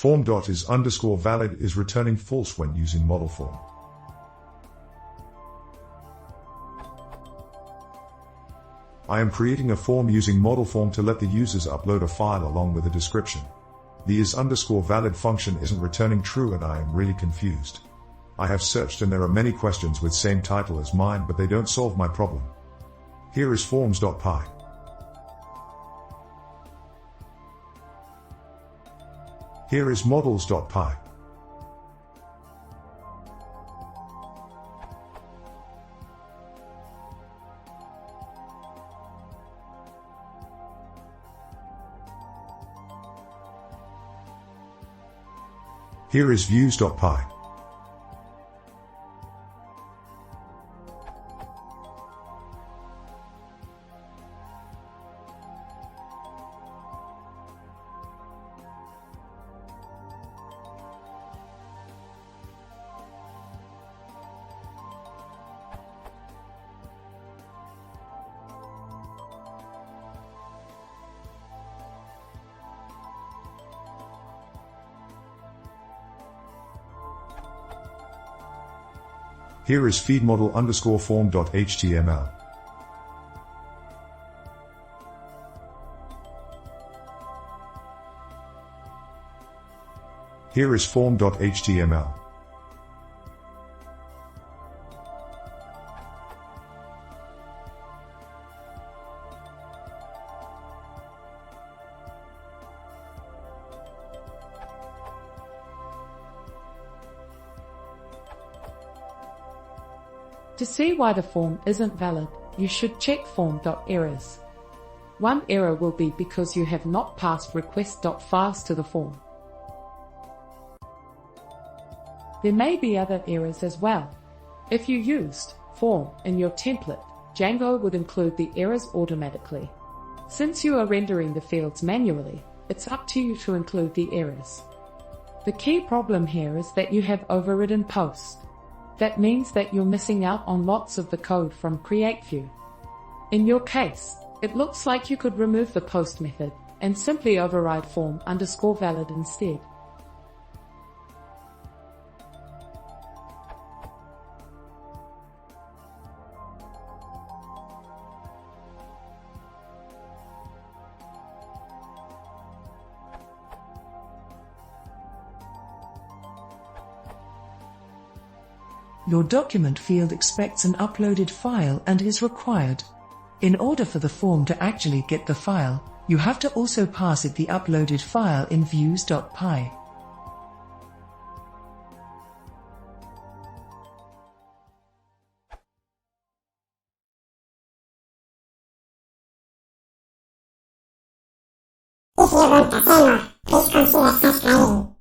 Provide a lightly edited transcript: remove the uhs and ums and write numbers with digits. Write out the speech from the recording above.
Form.is_valid is returning false when using ModelForm. I am creating a form using ModelForm to let the users upload a file along with a description. The is_valid function isn't returning true and I am really confused. I have searched and there are many questions with same title as mine, but they don't solve my problem. Here is forms.py. Here is models.py. Here is views.py. Here is feedModel_form.html. Here is form.html. To see why the form isn't valid, you should check form.errors. One error will be because you have not passed request.files to the form. There may be other errors as well. If you used form in your template, Django would include the errors automatically. Since you are rendering the fields manually, it's up to you to include the errors. The key problem here is that you have overridden post. That means that you're missing out on lots of the code from CreateView. In your case, it looks like you could remove the post method and simply override form_valid instead. Your document field expects an uploaded file and is required. In order for the form to actually get the file, you have to also pass it the uploaded file in views.py. If you want to see more, please consider subscribing.